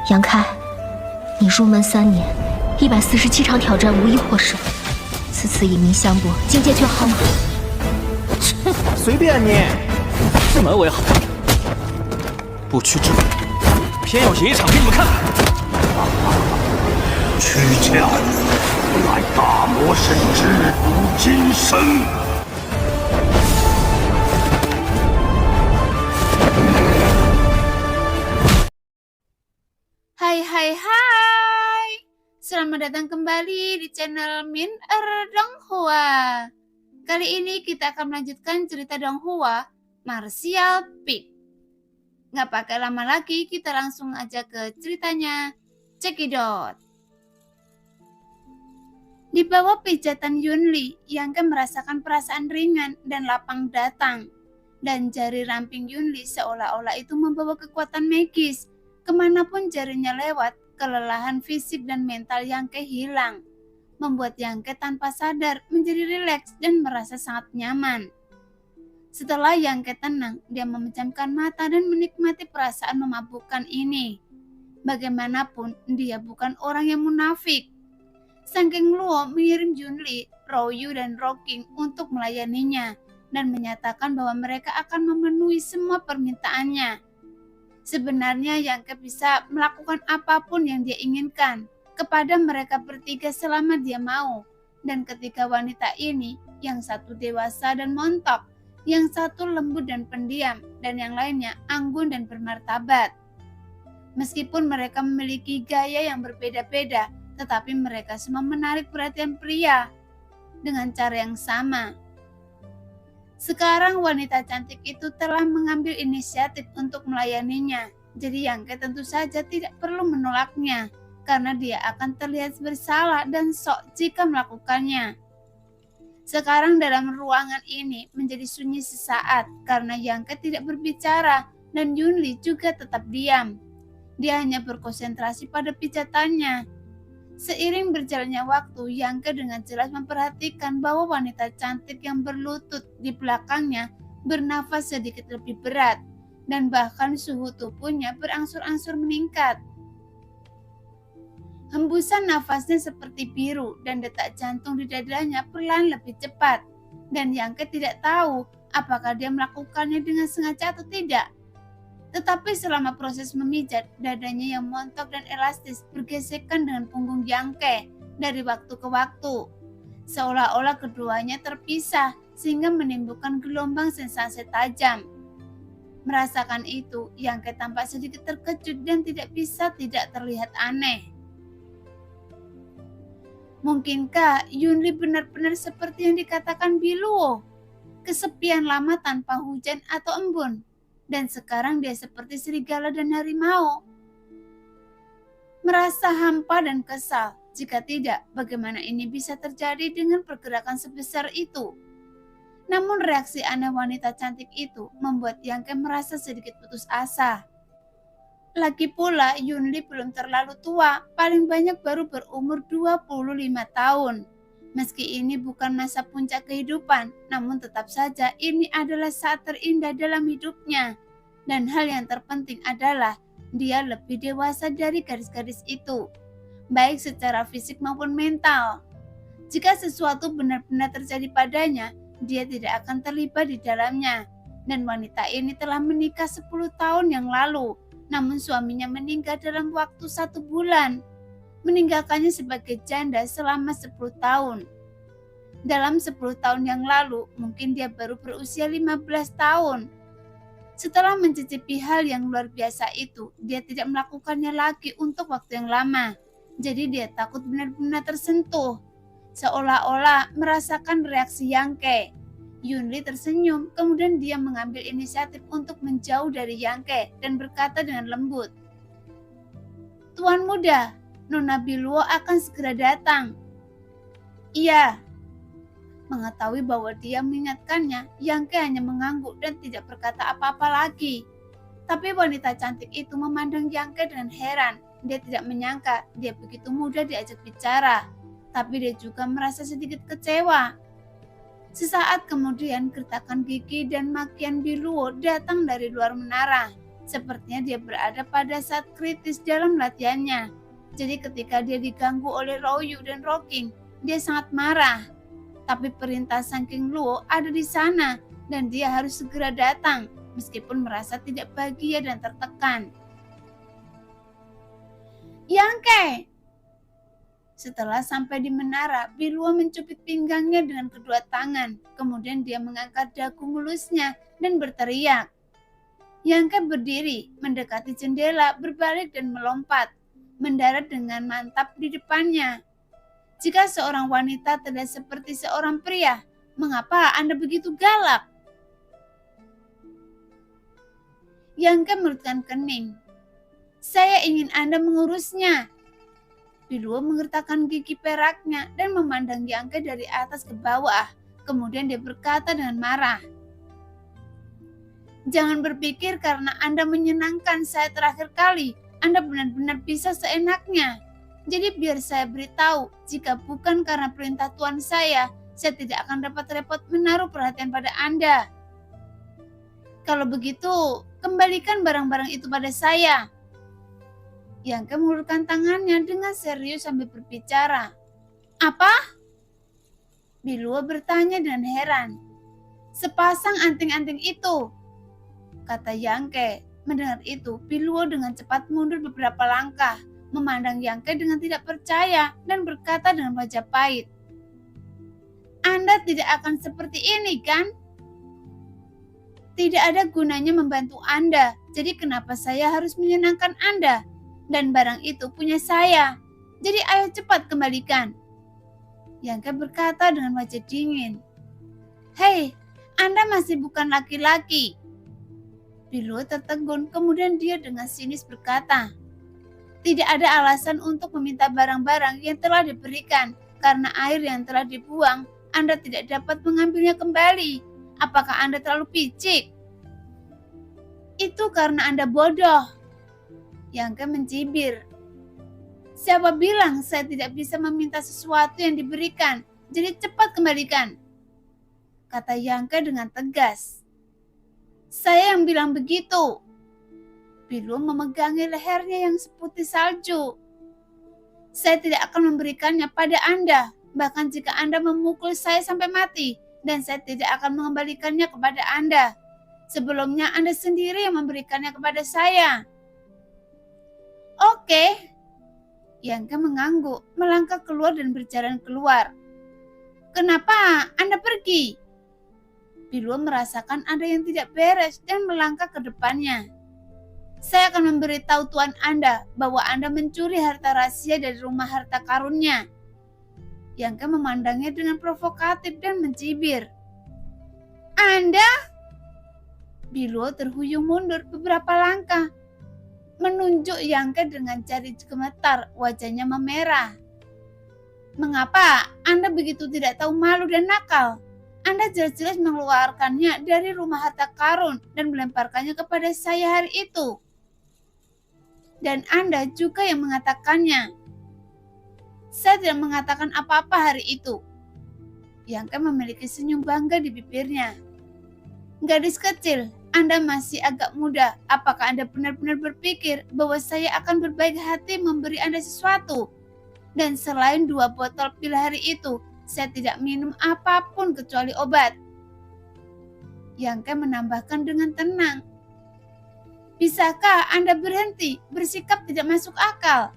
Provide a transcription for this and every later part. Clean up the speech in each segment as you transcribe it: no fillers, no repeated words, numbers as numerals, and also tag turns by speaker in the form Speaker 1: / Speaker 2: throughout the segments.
Speaker 1: 杨开，你入门3年，147场挑战无一获胜，此次以命相搏，境界却好吗？
Speaker 2: 切，随便你。
Speaker 3: 自门为好，不屈之辈，偏要赢一场给你们看。
Speaker 4: 屈强，乃大魔神之金身。
Speaker 5: Hai, selamat datang kembali di channel Min Donghua. Kali ini kita akan melanjutkan cerita Donghua Martial Peak. Nggak pakai lama lagi, kita langsung aja ke ceritanya. Cekidot. Di bawah pijatan Yunli, Yang Ke merasakan perasaan ringan dan lapang datang. Dan jari ramping Yunli seolah-olah itu membawa kekuatan magis. Kemanapun jarinya lewat, kelelahan fisik dan mental Yang Ke hilang, membuat Yang Ke tanpa sadar menjadi rileks dan merasa sangat nyaman. Setelah Yang Ke tenang, dia memejamkan mata dan menikmati perasaan memabukkan ini. Bagaimanapun, dia bukan orang yang munafik. Sang King Luo mengirim Yunli, Royu, dan Rocking untuk melayaninya dan menyatakan bahwa mereka akan memenuhi semua permintaannya. Sebenarnya Yang Ke bisa melakukan apapun yang dia inginkan kepada mereka bertiga selama dia mau. Dan ketiga wanita ini, yang satu dewasa dan montok, yang satu lembut dan pendiam, dan yang lainnya anggun dan bermartabat. Meskipun mereka memiliki gaya yang berbeda-beda, tetapi mereka semua menarik perhatian pria dengan cara yang sama. Sekarang wanita cantik itu telah mengambil inisiatif untuk melayaninya, jadi Yang Ke tentu saja tidak perlu menolaknya, karena dia akan terlihat bersalah dan sok jika melakukannya. Sekarang dalam ruangan ini menjadi sunyi sesaat, karena Yang Ke tidak berbicara dan Yunli juga tetap diam. Dia hanya berkonsentrasi pada pijatannya. Seiring berjalannya waktu, Yang Ke dengan jelas memperhatikan bahwa wanita cantik yang berlutut di belakangnya bernafas sedikit lebih berat, dan bahkan suhu tubuhnya berangsur-angsur meningkat. Hembusan nafasnya seperti biru dan detak jantung di dadanya perlahan lebih cepat, dan Yang Ke tidak tahu apakah dia melakukannya dengan sengaja atau tidak. Tetapi selama proses memijat, dadanya yang montok dan elastis bergesekan dengan punggung Yang Ke dari waktu ke waktu. Seolah-olah keduanya terpisah sehingga menimbulkan gelombang sensasi tajam. Merasakan itu, Yang Ke tampak sedikit terkejut dan tidak bisa tidak terlihat aneh. Mungkinkah Yunli benar-benar seperti yang dikatakan Biluo? Kesepian lama tanpa hujan atau embun. Dan sekarang dia seperti serigala dan harimau. Merasa hampa dan kesal. Jika tidak, bagaimana ini bisa terjadi dengan pergerakan sebesar itu? Namun reaksi aneh wanita cantik itu membuat Yang Ke merasa sedikit putus asa. Lagi pula Yunli belum terlalu tua, paling banyak baru berumur 25 tahun. Meski ini bukan masa puncak kehidupan, namun tetap saja ini adalah saat terindah dalam hidupnya. Dan hal yang terpenting adalah dia lebih dewasa dari gadis-gadis itu, baik secara fisik maupun mental. Jika sesuatu benar-benar terjadi padanya, dia tidak akan terlibat di dalamnya. Dan wanita ini telah menikah 10 tahun yang lalu, namun suaminya meninggal dalam waktu 1 bulan, meninggalkannya sebagai janda selama 10 tahun. Dalam 10 tahun yang lalu, mungkin dia baru berusia 15 tahun. Setelah mencicipi hal yang luar biasa itu, dia tidak melakukannya lagi untuk waktu yang lama. Jadi dia takut benar-benar tersentuh, seolah-olah merasakan reaksi Yang Ke. Yunli tersenyum, kemudian dia mengambil inisiatif untuk menjauh dari Yang Ke dan berkata dengan lembut, "Tuan muda, Nona Biluo akan segera datang." "Iya." Mengetahui bahwa dia mengingatkannya, Yang Ke hanya mengangguk dan tidak berkata apa-apa lagi. Tapi wanita cantik itu memandang Yang Ke dengan heran. Dia tidak menyangka dia begitu mudah diajak bicara, tapi dia juga merasa sedikit kecewa. Sesaat kemudian gertakan gigi dan makian Biluo datang dari luar menara. Sepertinya dia berada pada saat kritis dalam latihannya. Jadi ketika dia diganggu oleh Royu dan Rocking, dia sangat marah. Tapi perintah Sang King Luo ada di sana dan dia harus segera datang meskipun merasa tidak bahagia dan tertekan. Yangke! Setelah sampai di menara, Biluo mencubit pinggangnya dengan kedua tangan. Kemudian dia mengangkat dagu mulusnya dan berteriak. Yangke berdiri, mendekati jendela, berbalik dan melompat, mendarat dengan mantap di depannya. Jika seorang wanita terlihat seperti seorang pria, mengapa Anda begitu galak? Yangke mengerutkan kening. Saya ingin Anda mengurusnya. Biluo mengertakkan gigi peraknya dan memandang Yangke dari atas ke bawah. Kemudian dia berkata dengan marah. Jangan berpikir karena Anda menyenangkan saya terakhir kali, Anda benar-benar bisa seenaknya. Jadi biar saya beritahu, jika bukan karena perintah Tuan saya tidak akan dapat repot menaruh perhatian pada Anda. Kalau begitu, kembalikan barang-barang itu pada saya. Yangke mengulurkan tangannya dengan serius sambil berbicara. Apa? Biluo bertanya dengan heran. Sepasang anting-anting itu, kata Yangke. Mendengar itu, Biluo dengan cepat mundur beberapa langkah, memandang Yangke dengan tidak percaya dan berkata dengan wajah pahit. Anda tidak akan seperti ini, kan? Tidak ada gunanya membantu Anda, jadi kenapa saya harus menyenangkan Anda? Dan barang itu punya saya, jadi ayo cepat kembalikan. Yangke berkata dengan wajah dingin. Hei, Anda masih bukan laki-laki. Biluo tertegun, kemudian dia dengan sinis berkata, tidak ada alasan untuk meminta barang-barang yang telah diberikan, karena air yang telah dibuang, Anda tidak dapat mengambilnya kembali. Apakah Anda terlalu picik? Itu karena Anda bodoh. Yangke mencibir. Siapa bilang saya tidak bisa meminta sesuatu yang diberikan, jadi cepat kembalikan, kata Yangke dengan tegas. Saya yang bilang begitu. Biluo memegangi lehernya yang seputih salju. Saya tidak akan memberikannya pada Anda, bahkan jika Anda memukul saya sampai mati, dan saya tidak akan mengembalikannya kepada Anda. Sebelumnya Anda sendiri yang memberikannya kepada saya. Oke. Yangke mengangguk, melangkah keluar dan berjalan keluar. Kenapa Anda pergi? Biluo merasakan ada yang tidak beres dan melangkah ke depannya. Saya akan memberitahu Tuan Anda bahwa Anda mencuri harta rahasia dari rumah harta karunnya. Yangke memandangnya dengan provokatif dan mencibir. Anda? Biluo terhuyung mundur beberapa langkah, menunjuk Yangke dengan jari gemetar, wajahnya memerah. Mengapa Anda begitu tidak tahu malu dan nakal? Anda jelas-jelas mengeluarkannya dari rumah harta karun dan melemparkannya kepada saya hari itu. Dan Anda juga yang mengatakannya. Saya tidak mengatakan apa-apa hari itu. Yangke memiliki senyum bangga di bibirnya. Gadis kecil, Anda masih agak muda. Apakah Anda benar-benar berpikir bahwa saya akan berbaik hati memberi Anda sesuatu? Dan selain 2 botol pil hari itu, saya tidak minum apapun kecuali obat. Yangke menambahkan dengan tenang. Bisakah Anda berhenti bersikap tidak masuk akal?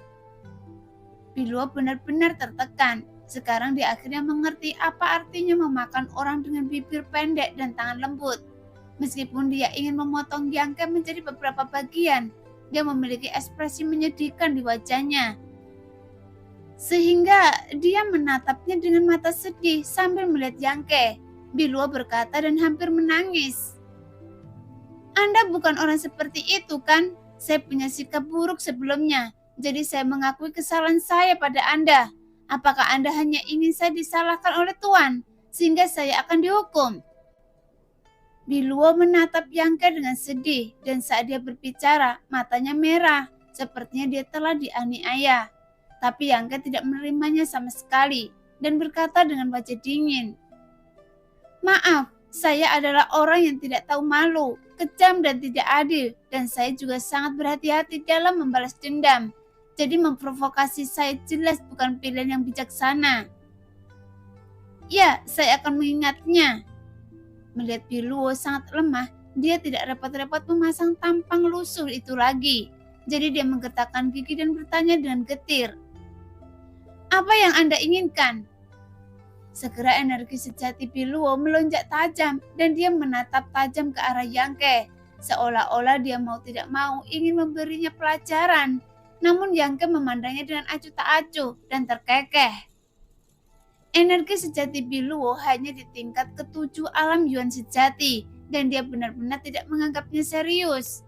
Speaker 5: Biluo benar-benar tertekan. Sekarang dia akhirnya mengerti apa artinya memakan orang dengan bibir pendek dan tangan lembut. Meskipun dia ingin memotong Yangke menjadi beberapa bagian, dia memiliki ekspresi menyedihkan di wajahnya. Sehingga dia menatapnya dengan mata sedih sambil melihat Yangke. Biluo berkata dan hampir menangis. Anda bukan orang seperti itu, kan? Saya punya sikap buruk sebelumnya, jadi saya mengakui kesalahan saya pada Anda. Apakah Anda hanya ingin saya disalahkan oleh Tuan, sehingga saya akan dihukum? Biluo menatap Yangke dengan sedih, dan saat dia berbicara, matanya merah, sepertinya dia telah dianiaya. Tapi Yangke tidak menerimanya sama sekali dan berkata dengan wajah dingin. Maaf, saya adalah orang yang tidak tahu malu. kejam dan tidak adil, dan saya juga sangat berhati-hati dalam membalas dendam. Jadi memprovokasi saya jelas bukan pilihan yang bijaksana. Ya, saya akan mengingatnya. Melihat Biluo sangat lemah, dia tidak repot-repot memasang tampang lusuh itu lagi. Jadi dia menggetakkan gigi dan bertanya dengan getir. Apa yang Anda inginkan? Segera energi sejati Biluo melonjak tajam dan dia menatap tajam ke arah Yang Ke. Seolah-olah dia mau tidak mau ingin memberinya pelajaran. Namun Yang Ke memandangnya dengan acuh tak acuh dan terkekeh. Energi sejati Biluo hanya di tingkat ke-7 alam Yuan sejati dan dia benar-benar tidak menganggapnya serius.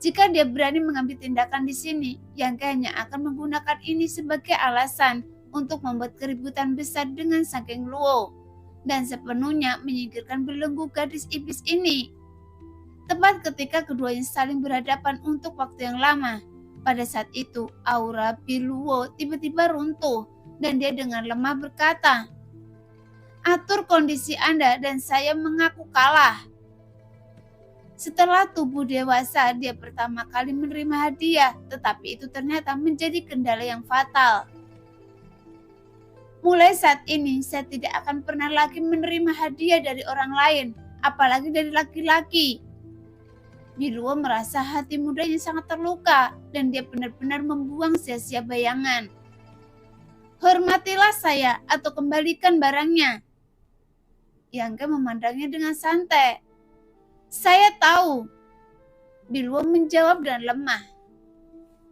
Speaker 5: Jika dia berani mengambil tindakan di sini, Yang Ke hanya akan menggunakan ini sebagai alasan untuk membuat keributan besar dengan Sangking Luo dan sepenuhnya menyingkirkan belenggu gadis iblis ini. Tepat ketika keduanya saling berhadapan untuk waktu yang lama, pada saat itu aura Biluo tiba-tiba runtuh dan dia dengan lemah berkata, "Atur kondisi Anda dan saya mengaku kalah." Setelah tubuh dewasa, dia pertama kali menerima hadiah, tetapi itu ternyata menjadi kendala yang fatal. Mulai saat ini, saya tidak akan pernah lagi menerima hadiah dari orang lain, apalagi dari laki-laki. Biluo merasa hati mudanya sangat terluka, dan dia benar-benar membuang sia-sia bayangan. Hormatilah saya, atau kembalikan barangnya. Yang Ke memandangnya dengan santai. Saya tahu. Biluo menjawab dengan lemah.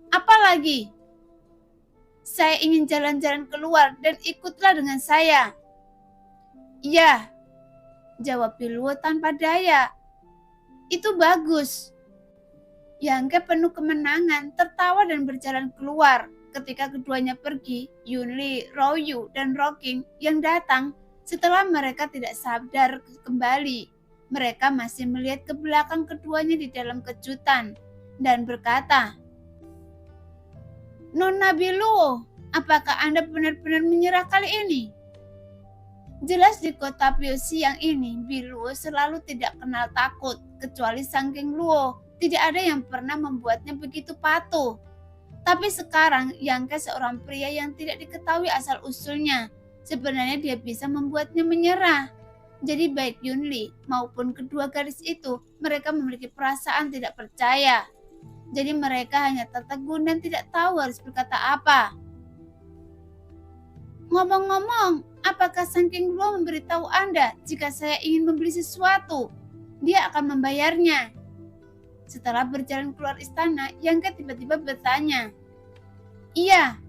Speaker 5: Apa lagi? Saya ingin jalan-jalan keluar dan ikutlah dengan saya. Ya, jawab Biluo tanpa daya. Itu bagus. Yang Ke penuh kemenangan tertawa dan berjalan keluar. Ketika keduanya pergi, Yunli, Royu, dan Rocking yang datang setelah mereka tidak sadar kembali. Mereka masih melihat ke belakang keduanya di dalam kejutan dan berkata, Nona Biluo, apakah Anda benar-benar menyerah kali ini? Jelas di kota Pio siang ini, Biluo selalu tidak kenal takut, kecuali Sangking Luo. Tidak ada yang pernah membuatnya begitu patuh. Tapi sekarang, Yang Ke seorang pria yang tidak diketahui asal-usulnya. Sebenarnya dia bisa membuatnya menyerah. Jadi baik Yunli maupun kedua gadis itu, mereka memiliki perasaan tidak percaya. Jadi mereka hanya tertegun dan tidak tahu harus berkata apa. Ngomong-ngomong, apakah Sangking Luo memberitahu Anda jika saya ingin membeli sesuatu? Dia akan membayarnya. Setelah berjalan keluar istana, Yang Ke tiba-tiba bertanya. Iya.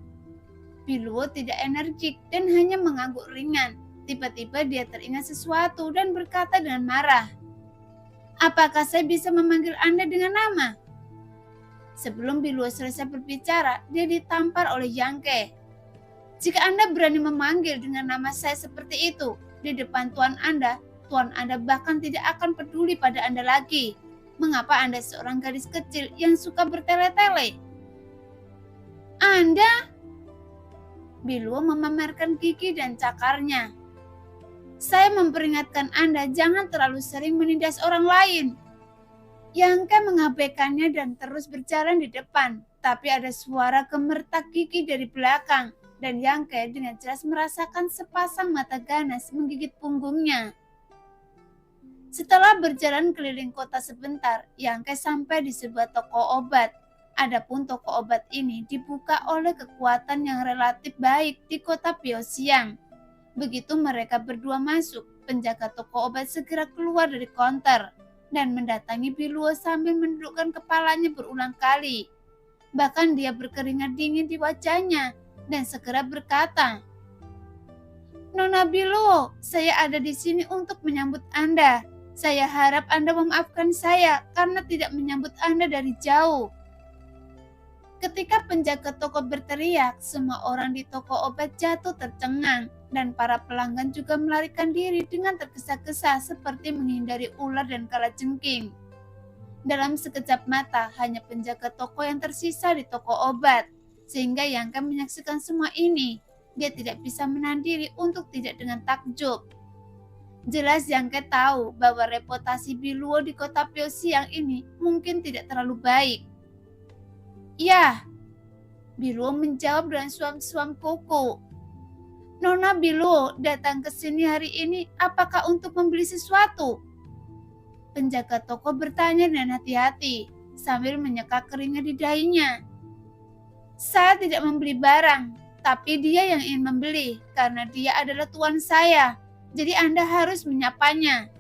Speaker 5: Biluo tidak energik dan hanya mengangguk ringan. Tiba-tiba dia teringat sesuatu dan berkata dengan marah. Apakah saya bisa memanggil Anda dengan nama? Sebelum Biluo selesai berbicara, dia ditampar oleh Yang Ke. Jika Anda berani memanggil dengan nama saya seperti itu, di depan Tuan Anda bahkan tidak akan peduli pada Anda lagi. Mengapa Anda seorang gadis kecil yang suka bertele-tele? Anda? Biluo memamerkan gigi dan cakarnya. Saya memperingatkan Anda jangan terlalu sering menindas orang lain. Yang Ke mengabaikannya dan terus berjalan di depan, tapi ada suara gemertak gigi dari belakang, dan Yang Ke dengan jelas merasakan sepasang mata ganas menggigit punggungnya. Setelah berjalan keliling kota sebentar, Yang Ke sampai di sebuah toko obat. Adapun toko obat ini dibuka oleh kekuatan yang relatif baik di kota Pio siang. Begitu mereka berdua masuk, penjaga toko obat segera keluar dari konter dan mendatangi Biluo sambil menundukkan kepalanya berulang kali. Bahkan dia berkeringat dingin di wajahnya dan segera berkata, Nona Biluo, saya ada di sini untuk menyambut Anda. Saya harap Anda memaafkan saya karena tidak menyambut Anda dari jauh. Ketika penjaga toko berteriak, semua orang di toko obat jatuh tercengang dan para pelanggan juga melarikan diri dengan tergesa-gesa seperti menghindari ular dan kalajengking. Dalam sekejap mata, hanya penjaga toko yang tersisa di toko obat, sehingga Yang Ke menyaksikan semua ini. Dia tidak bisa menahan diri untuk tidak dengan takjub. Jelas Yangke tahu bahwa reputasi Biluo di kota Piosiang ini mungkin tidak terlalu baik. Ya, Biluo menjawab dengan suam-suam kuku. Nona Biluo datang ke sini hari ini apakah untuk membeli sesuatu? Penjaga toko bertanya dengan hati-hati sambil menyeka keringat di dahinya. Saya tidak membeli barang, tapi dia yang ingin membeli karena dia adalah tuan saya. Jadi Anda harus menyapanya.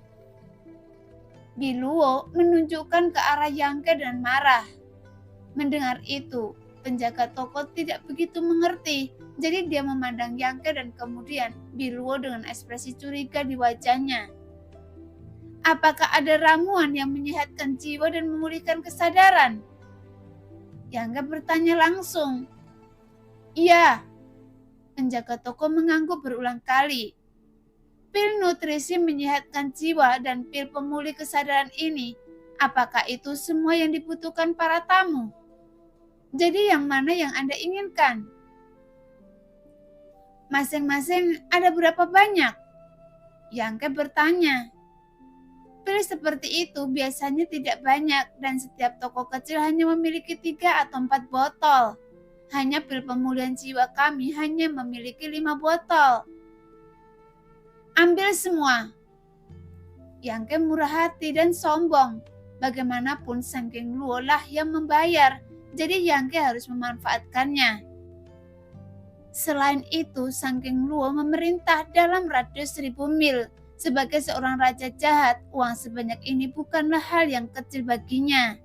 Speaker 5: Biluo menunjukkan ke arah Yangke dan marah. Mendengar itu, penjaga toko tidak begitu mengerti. Jadi dia memandang Yangke dan kemudian Biluo dengan ekspresi curiga di wajahnya. Apakah ada ramuan yang menyehatkan jiwa dan memulihkan kesadaran? Yangke bertanya langsung. Iya. Penjaga toko mengangguk berulang kali. Pil nutrisi menyehatkan jiwa dan pil pemulih kesadaran ini, apakah itu semua yang dibutuhkan para tamu? Jadi yang mana yang Anda inginkan? Masing-masing ada berapa banyak? Yangke bertanya. Pil seperti itu biasanya tidak banyak dan setiap toko kecil hanya memiliki 3 atau 4 botol. Hanya pil pemulihan jiwa kami hanya memiliki 5 botol. Ambil semua. Yangke murah hati dan sombong. Bagaimanapun Sang King Luo lah yang membayar, jadi Yangke harus memanfaatkannya. Selain itu, Sang King Luo memerintah dalam radius 1000 mil. Sebagai seorang raja jahat, uang sebanyak ini bukanlah hal yang kecil baginya.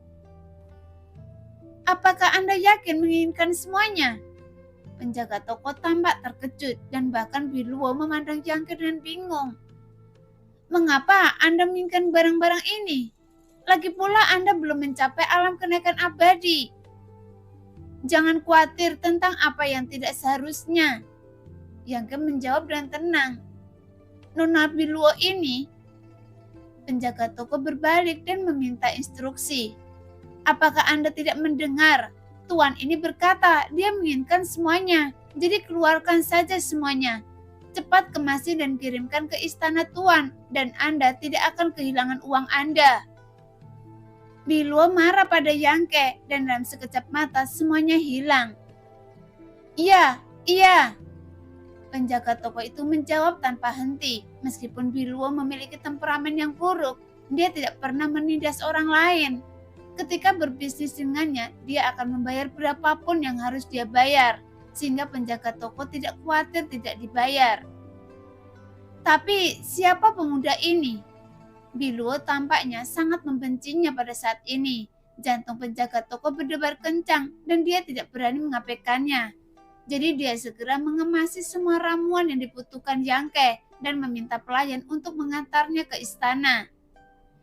Speaker 5: Apakah Anda yakin menginginkan semuanya? Penjaga toko tampak terkejut dan bahkan Biluo memandang Yangke dengan bingung. Mengapa Anda menginginkan barang-barang ini? Lagi pula Anda belum mencapai alam kenaikan abadi. Jangan khawatir tentang apa yang tidak seharusnya. Yangke menjawab dengan tenang. Nona Biluo ini. Penjaga toko berbalik dan meminta instruksi. Apakah Anda tidak mendengar? Tuan ini berkata dia menginginkan semuanya, jadi keluarkan saja semuanya. Cepat kemasi dan kirimkan ke istana Tuan, dan Anda tidak akan kehilangan uang Anda. Biluo marah pada Yangke, dan dalam sekejap mata semuanya hilang. Iya, iya. Penjaga toko itu menjawab tanpa henti. Meskipun Biluo memiliki temperamen yang buruk, dia tidak pernah menindas orang lain. Ketika berbisnis dengannya, dia akan membayar berapapun yang harus dia bayar, sehingga penjaga toko tidak khawatir tidak dibayar. Tapi siapa pemuda ini? Biluo tampaknya sangat membencinya pada saat ini. Jantung penjaga toko berdebar kencang dan dia tidak berani mengabaikannya. Jadi dia segera mengemasi semua ramuan yang dibutuhkan Yangke dan meminta pelayan untuk mengantarnya ke istana.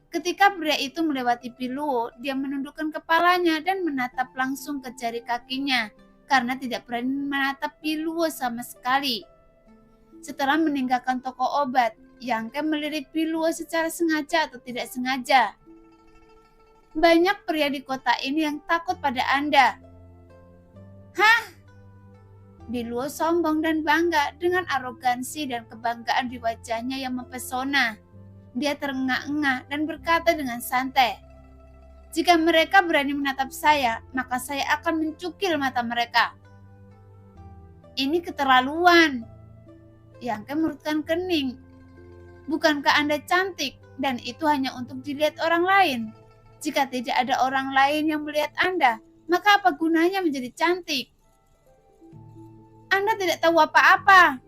Speaker 5: Ketika pria itu melewati Biluo, dia menundukkan kepalanya dan menatap langsung ke jari kakinya karena tidak berani menatap Biluo sama sekali. Setelah meninggalkan toko obat, Yangke melirik Biluo secara sengaja atau tidak sengaja. Banyak pria di kota ini yang takut pada Anda. Hah? Biluo sombong dan bangga dengan arogansi dan kebanggaan di wajahnya yang mempesona. Dia terengah-engah dan berkata dengan santai, "Jika mereka berani menatap saya, maka saya akan mencukil mata mereka." Ini keterlaluan. Yangke mengerutkan kening. Bukankah Anda cantik dan itu hanya untuk dilihat orang lain? Jika tidak ada orang lain yang melihat Anda, maka apa gunanya menjadi cantik? Anda tidak tahu apa-apa.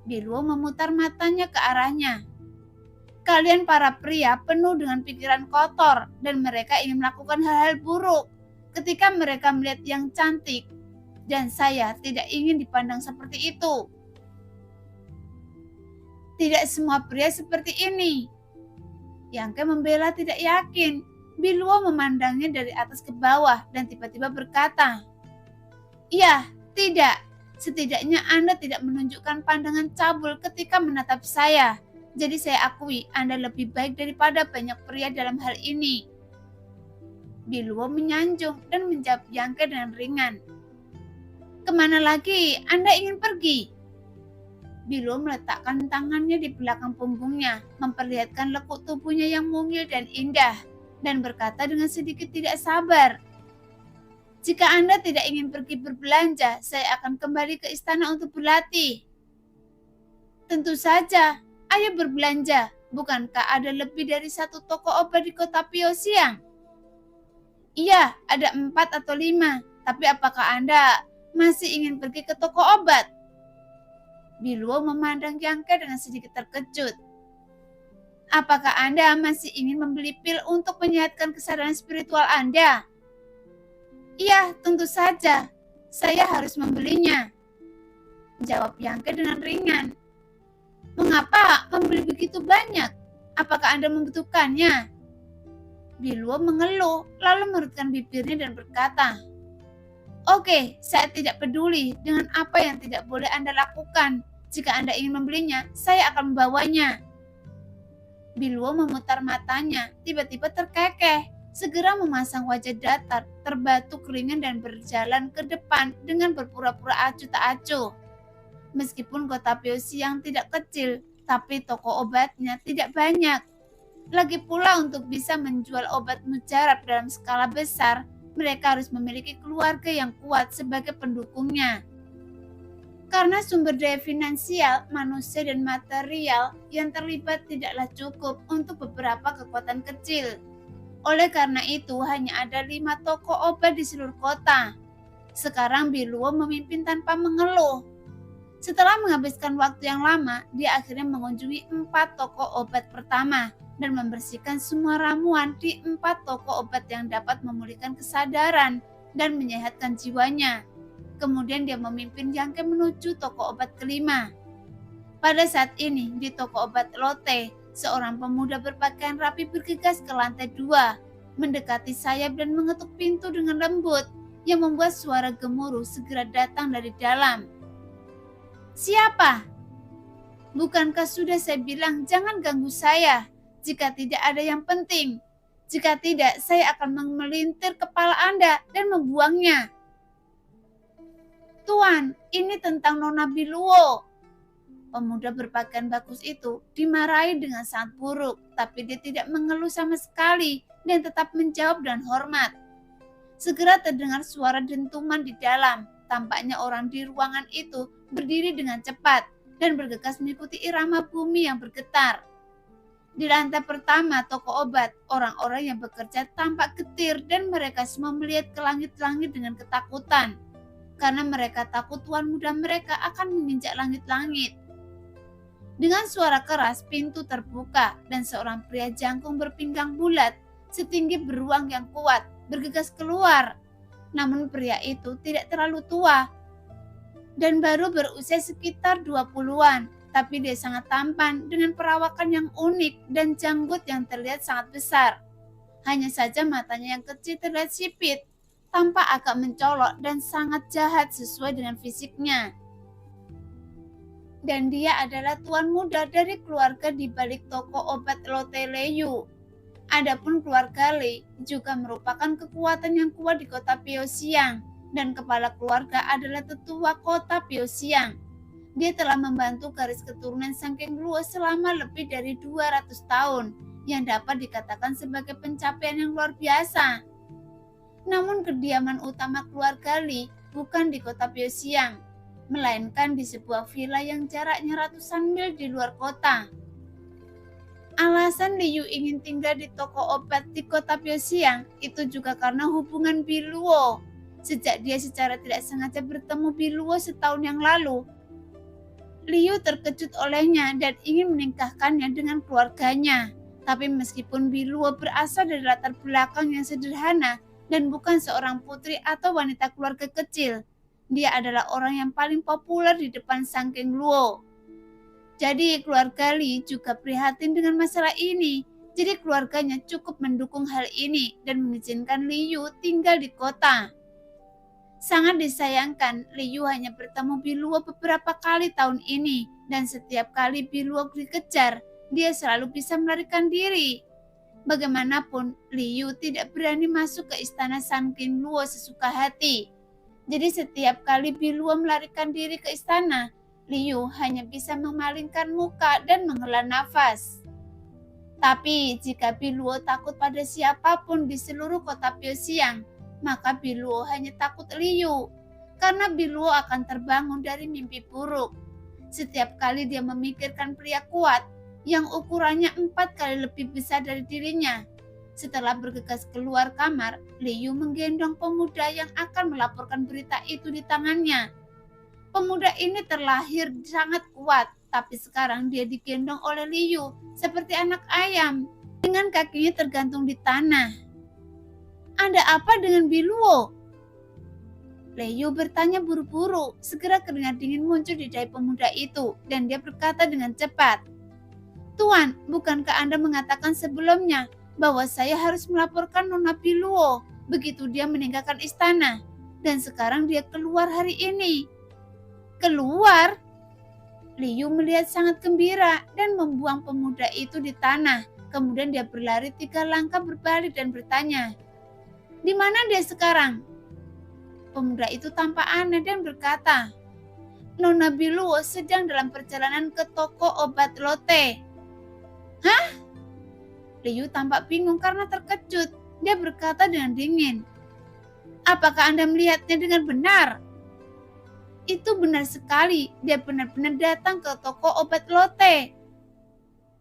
Speaker 5: Biluo memutar matanya ke arahnya. Kalian para pria penuh dengan pikiran kotor dan mereka ingin melakukan hal-hal buruk ketika mereka melihat yang cantik. Dan saya tidak ingin dipandang seperti itu. Tidak semua pria seperti ini. Yangke membela tidak yakin. Biluo memandangnya dari atas ke bawah dan tiba-tiba berkata, "Iya, tidak. Setidaknya Anda tidak menunjukkan pandangan cabul ketika menatap saya. Jadi saya akui Anda lebih baik daripada banyak pria dalam hal ini." Biluo menyanjung dan menjawab Yangke dengan ringan. "Kemana lagi Anda ingin pergi?" Biluo meletakkan tangannya di belakang punggungnya, memperlihatkan lekuk tubuhnya yang mungil dan indah, dan berkata dengan sedikit tidak sabar, "Jika Anda tidak ingin pergi berbelanja, saya akan kembali ke istana untuk berlatih." "Tentu saja, ayo berbelanja. Bukankah ada lebih dari 1 toko obat di kota Pyongyang?" "Iya, ada 4 atau 5. Tapi apakah Anda masih ingin pergi ke toko obat?" Biluo memandang Yang Ke dengan sedikit terkejut. "Apakah Anda masih ingin membeli pil untuk menyehatkan kesadaran spiritual Anda?" "Iya, tentu saja. Saya harus membelinya," jawab Yang Ke dengan ringan. "Mengapa membeli begitu banyak? Apakah Anda membutuhkannya?" Biluo mengeluh, lalu mengerutkan bibirnya dan berkata, "Oke, saya tidak peduli dengan apa yang tidak boleh Anda lakukan. Jika Anda ingin membelinya, saya akan membawanya." Biluo memutar matanya, tiba-tiba terkekeh, segera memasang wajah datar, terbatuk ringan dan berjalan ke depan dengan berpura-pura acuh tak acuh. Meskipun kota Pyongyang tidak kecil, tapi toko obatnya tidak banyak. Lagi pula untuk bisa menjual obat mujarab dalam skala besar, mereka harus memiliki keluarga yang kuat sebagai pendukungnya. Karena sumber daya finansial, manusia dan material yang terlibat tidaklah cukup untuk beberapa kekuatan kecil. Oleh karena itu, hanya ada 5 toko obat di seluruh kota. Sekarang Biluo memimpin tanpa mengeluh. Setelah menghabiskan waktu yang lama, dia akhirnya mengunjungi 4 toko obat pertama dan membersihkan semua ramuan di 4 toko obat yang dapat memulihkan kesadaran dan menyehatkan jiwanya. Kemudian dia memimpin Yang Ke menuju toko obat kelima. Pada saat ini, di toko obat Lotte, seorang pemuda berpakaian rapi bergegas ke lantai 2, mendekati sayap dan mengetuk pintu dengan lembut, yang membuat suara gemuruh segera datang dari dalam. "Siapa? Bukankah sudah saya bilang jangan ganggu saya? Jika tidak ada yang penting. Jika tidak, saya akan memelintir kepala Anda dan membuangnya." "Tuan, ini tentang Nona Biluo." Pemuda berpakaian bagus itu dimarahi dengan sangat buruk, tapi dia tidak mengeluh sama sekali dan tetap menjawab dengan hormat. Segera terdengar suara dentuman di dalam. Tampaknya orang di ruangan itu berdiri dengan cepat dan bergegas mengikuti irama bumi yang bergetar. Di lantai pertama toko obat, orang-orang yang bekerja tampak getir dan mereka semua melihat ke langit-langit dengan ketakutan. Karena mereka takut tuan muda mereka akan menginjak langit-langit. Dengan suara keras, pintu terbuka dan seorang pria jangkung berpinggang bulat, setinggi beruang yang kuat, bergegas keluar. Namun pria itu tidak terlalu tua dan baru berusia sekitar 20-an, tapi dia sangat tampan dengan perawakan yang unik dan janggut yang terlihat sangat besar. Hanya saja matanya yang kecil terlihat sipit, tampak agak mencolok dan sangat jahat sesuai dengan fisiknya. Dan dia adalah tuan muda dari keluarga di balik toko obat Lotte Leyu. Adapun keluarga Li juga merupakan kekuatan yang kuat di kota Pyongyang, dan kepala keluarga adalah tetua kota Pyongyang. Dia telah membantu garis keturunan Sangking Luo selama lebih dari 200 tahun, yang dapat dikatakan sebagai pencapaian yang luar biasa. Namun kediaman utama keluarga Li bukan di kota Pyongyang, melainkan di sebuah villa yang jaraknya ratusan mil di luar kota. Alasan Liu ingin tinggal di toko obat di kota Pyongyang itu juga karena hubungan Biluo. Sejak dia secara tidak sengaja bertemu Biluo setahun yang lalu, Liu terkejut olehnya dan ingin menikahkannya dengan keluarganya. Tapi meskipun Biluo berasal dari latar belakang yang sederhana dan bukan seorang putri atau wanita keluarga kecil, dia adalah orang yang paling populer di depan Sangking Luo. Jadi keluarga Li juga prihatin dengan masalah ini. Jadi keluarganya cukup mendukung hal ini dan mengizinkan Liu tinggal di kota. Sangat disayangkan, Liu hanya bertemu Biluo beberapa kali tahun ini, dan setiap kali Biluo dikejar, dia selalu bisa melarikan diri. Bagaimanapun, Liu tidak berani masuk ke istana Sangking Luo sesuka hati. Jadi setiap kali Biluo melarikan diri ke istana, Liu hanya bisa memalingkan muka dan menghela nafas. Tapi jika Biluo takut pada siapapun di seluruh kota Pyosiang, maka Biluo hanya takut Liu. Karena Biluo akan terbangun dari mimpi buruk. Setiap kali dia memikirkan pria kuat yang ukurannya 4 kali lebih besar dari dirinya. Setelah bergegas keluar kamar, Liu menggendong pemuda yang akan melaporkan berita itu di tangannya. Pemuda ini terlahir sangat kuat, tapi sekarang dia digendong oleh Liu seperti anak ayam, dengan kakinya tergantung di tanah. Ada apa dengan Biluo? Liu bertanya buru-buru. Segera keringat dingin muncul di dahi pemuda itu, dan dia berkata dengan cepat, "Tuan, bukankah Anda mengatakan sebelumnya bahwa saya harus melaporkan Nona Biluo begitu dia meninggalkan istana, dan sekarang dia keluar hari ini?" Keluar? Liu melihat sangat gembira dan membuang pemuda itu di tanah. Kemudian dia berlari 3 langkah berbalik dan bertanya, "Di mana dia sekarang?" Pemuda itu tampak aneh dan berkata, "Nona Biluo sedang dalam perjalanan ke toko obat Lotte." Hah? Liu tampak bingung karena terkejut. Dia berkata dengan dingin, "Apakah Anda melihatnya dengan benar?" Itu benar sekali, dia benar-benar datang ke toko obat Lotte.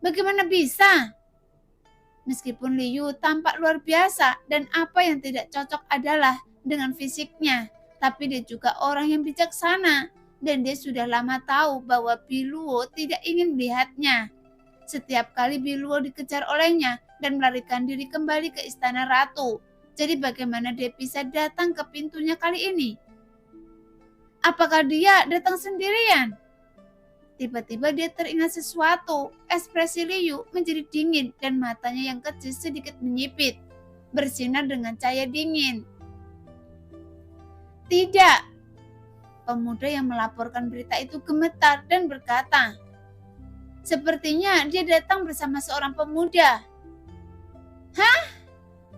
Speaker 5: Bagaimana bisa? Meskipun Liu tampak luar biasa dan apa yang tidak cocok adalah dengan fisiknya, tapi dia juga orang yang bijaksana dan dia sudah lama tahu bahwa Biluo tidak ingin melihatnya. Setiap kali Biluo dikejar olehnya dan melarikan diri kembali ke istana ratu. Jadi bagaimana dia bisa datang ke pintunya kali ini? Apakah dia datang sendirian? Tiba-tiba dia teringat sesuatu. Ekspresi Liu menjadi dingin dan matanya yang kecil sedikit menyipit, bersinar dengan cahaya dingin. Tidak. Pemuda yang melaporkan berita itu gemetar dan berkata, "Sepertinya dia datang bersama seorang pemuda." Hah?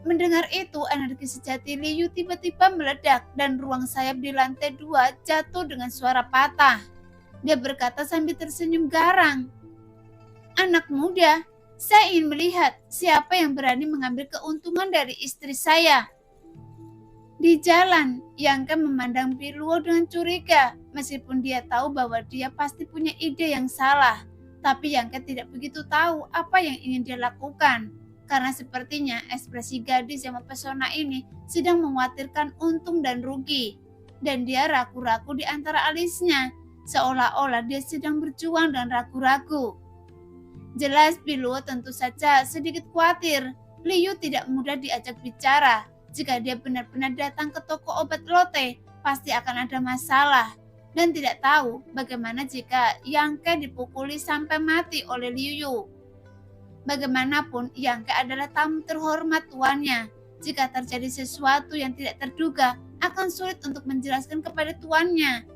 Speaker 5: Mendengar itu, energi sejati Liu tiba-tiba meledak dan ruang sayap di lantai 2 jatuh dengan suara patah. Dia berkata sambil tersenyum garang, "Anak muda, saya ingin melihat siapa yang berani mengambil keuntungan dari istri saya." Di jalan, Yang Ke memandang Biluo dengan curiga, meskipun dia tahu bahwa dia pasti punya ide yang salah. Tapi Yang Ke tidak begitu tahu apa yang ingin dia lakukan, karena sepertinya ekspresi gadis yang mempesona ini sedang mengkhawatirkan untung dan rugi. Dan dia ragu-ragu di antara alisnya, seolah-olah dia sedang berjuang dan ragu-ragu. Jelas Biluo tentu saja sedikit khawatir. Liu tidak mudah diajak bicara. Jika dia benar-benar datang ke toko obat Lotte, pasti akan ada masalah. Dan tidak tahu bagaimana jika Yang Ke dipukuli sampai mati oleh Liu. Bagaimanapun, Yang Ke adalah tamu terhormat tuannya. Jika terjadi sesuatu yang tidak terduga, akan sulit untuk menjelaskan kepada tuannya.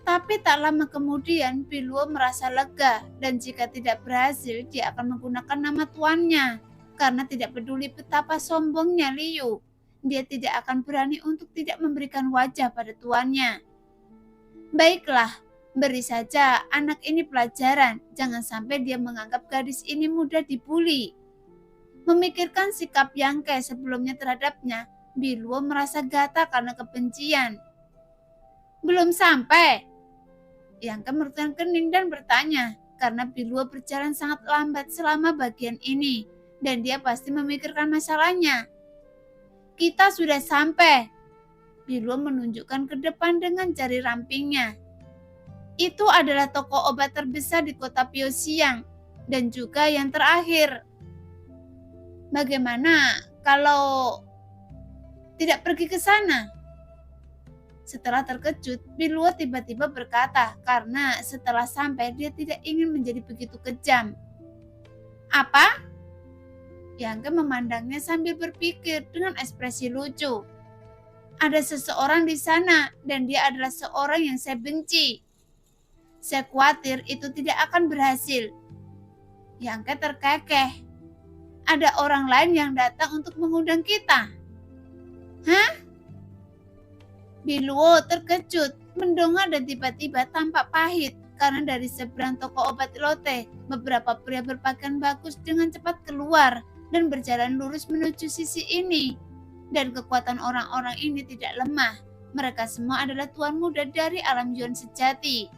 Speaker 5: Tapi tak lama kemudian, Biluo merasa lega, dan jika tidak berhasil, dia akan menggunakan nama tuannya. Karena tidak peduli betapa sombongnya Liu, dia tidak akan berani untuk tidak memberikan wajah pada tuannya. Baiklah, beri saja anak ini pelajaran, jangan sampai dia menganggap gadis ini mudah dibuli. Memikirkan sikap Yang Ke sebelumnya terhadapnya, Biluo merasa gatal karena kebencian. Belum sampai. Yang Ke merutkan kening dan bertanya, karena Biluo berjalan sangat lambat selama bagian ini, dan dia pasti memikirkan masalahnya. Kita sudah sampai. Biluo menunjukkan ke depan dengan jari rampingnya. Itu adalah toko obat terbesar di kota Pyosiang, dan juga yang terakhir. Bagaimana kalau tidak pergi ke sana? Setelah terkejut, Biluo tiba-tiba berkata karena setelah sampai dia tidak ingin menjadi begitu kejam. Apa? Yang Ke memandangnya sambil berpikir dengan ekspresi lucu. Ada seseorang di sana dan dia adalah seorang yang saya benci. Saya khawatir itu tidak akan berhasil. Yang Ke terkekeh. Ada orang lain yang datang untuk mengundang kita. Hah? Biluo terkejut, mendongak dan tiba-tiba tampak pahit karena dari seberang toko obat Lotte, beberapa pria berpakaian bagus dengan cepat keluar dan berjalan lurus menuju sisi ini. Dan kekuatan orang-orang ini tidak lemah. Mereka semua adalah tuan muda dari alam Yuan sejati.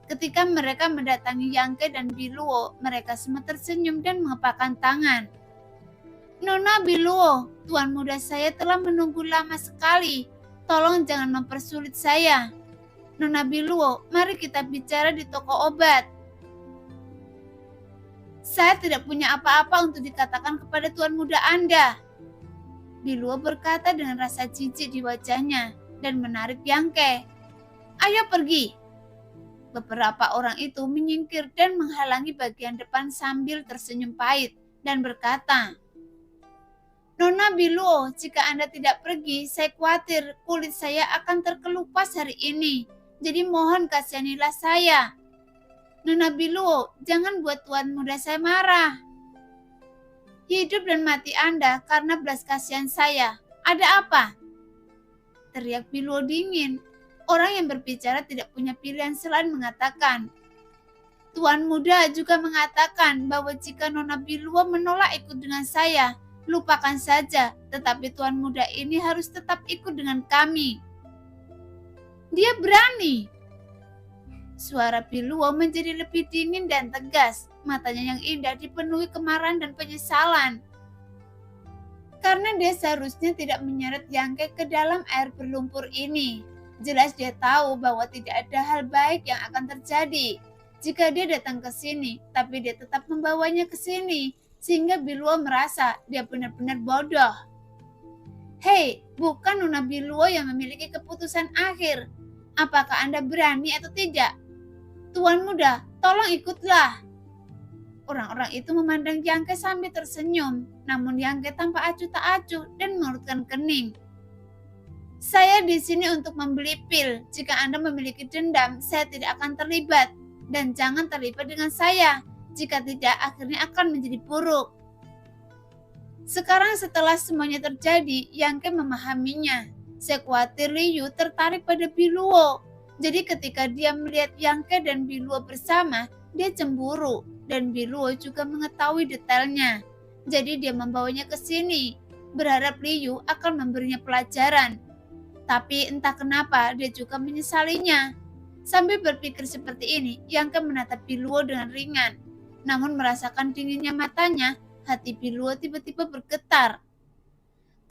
Speaker 5: Ketika mereka mendatangi Yang Ke dan Biluo, mereka semua tersenyum dan mengepakkan tangan. Nona Biluo, tuan muda saya telah menunggu lama sekali. Tolong jangan mempersulit saya. Nona Biluo, mari kita bicara di toko obat. Saya tidak punya apa-apa untuk dikatakan kepada tuan muda Anda. Biluo berkata dengan rasa jijik di wajahnya dan menarik Yang Ke. Ayo pergi. Beberapa orang itu menyingkir dan menghalangi bagian depan sambil tersenyum pahit dan berkata, Nona Biluo, jika Anda tidak pergi, saya khawatir kulit saya akan terkelupas hari ini. Jadi mohon kasihanilah saya. Nona Biluo, jangan buat tuan muda saya marah. Hidup dan mati Anda karena belas kasihan saya. Ada apa? Teriak Biluo dingin. Orang yang berbicara tidak punya pilihan selain mengatakan. Tuan muda juga mengatakan bahwa jika Nona Biluo menolak ikut dengan saya, lupakan saja, tetapi tuan muda ini harus tetap ikut dengan kami. Dia berani. Suara Biluo menjadi lebih dingin dan tegas. Matanya yang indah dipenuhi kemarahan dan penyesalan. Karena dia seharusnya tidak menyeret Yang Ke dalam air berlumpur ini. Jelas dia tahu bahwa tidak ada hal baik yang akan terjadi jika dia datang ke sini, tapi dia tetap membawanya ke sini. Sehingga Biluo merasa dia benar-benar bodoh. Hei, bukan Nona Biluo yang memiliki keputusan akhir. Apakah Anda berani atau tidak? Tuan muda, tolong ikutlah. Orang-orang itu memandang Yang Ke sambil tersenyum, namun Yang Ke tampak acuh tak acuh dan mengerutkan kening. Saya di sini untuk membeli pil. Jika Anda memiliki dendam, saya tidak akan terlibat. Dan jangan terlibat dengan saya. Jika tidak, akhirnya akan menjadi buruk. Sekarang setelah semuanya terjadi, Yang Ke memahaminya. Saya khawatir Liu tertarik pada Biluo. Jadi ketika dia melihat Yang Ke dan Biluo bersama, dia cemburu. Dan Biluo juga mengetahui detailnya. Jadi dia membawanya ke sini, berharap Liu akan memberinya pelajaran. Tapi entah kenapa dia juga menyesalinya. Sambil berpikir seperti ini, Yang Ke menatap Biluo dengan ringan. Namun merasakan dinginnya matanya, hati Biluo tiba-tiba bergetar.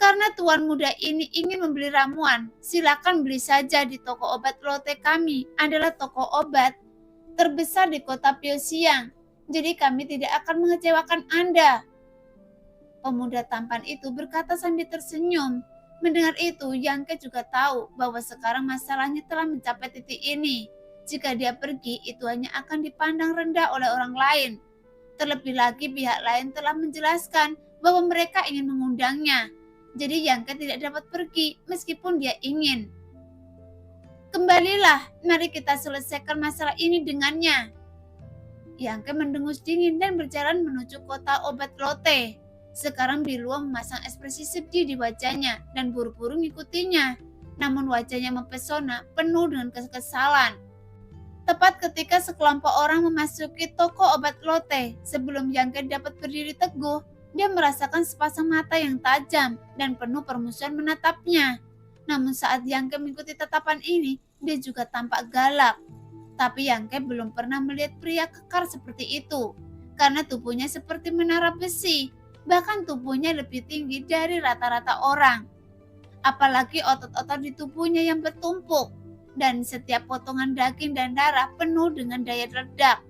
Speaker 5: Karena tuan muda ini ingin membeli ramuan, silakan beli saja di toko obat Lotte kami. Adalah toko obat terbesar di kota Pyongyang. Jadi kami tidak akan mengecewakan Anda. Pemuda tampan itu berkata sambil tersenyum. Mendengar itu, Yang Ke juga tahu bahwa sekarang masalahnya telah mencapai titik ini. Jika dia pergi, itu hanya akan dipandang rendah oleh orang lain. Terlebih lagi pihak lain telah menjelaskan bahwa mereka ingin mengundangnya. Jadi Yang Ke tidak dapat pergi meskipun dia ingin. Kembalilah, mari kita selesaikan masalah ini dengannya. Yang Ke mendengus dingin dan berjalan menuju kota obat Lotte. Sekarang Biluo memasang ekspresi sedih di wajahnya dan buru-buru mengikutinya. Namun wajahnya mempesona, penuh dengan kekesalan. Tepat ketika sekelompok orang memasuki toko obat Lotte, sebelum Yang Ke dapat berdiri teguh, dia merasakan sepasang mata yang tajam dan penuh permusuhan menatapnya. Namun saat Yang Ke mengikuti tatapan ini, dia juga tampak galak. Tapi Yang Ke belum pernah melihat pria kekar seperti itu, karena tubuhnya seperti menara besi, bahkan tubuhnya lebih tinggi dari rata-rata orang. Apalagi otot-otot di tubuhnya yang bertumpuk. Dan setiap potongan daging dan darah penuh dengan daya ledak.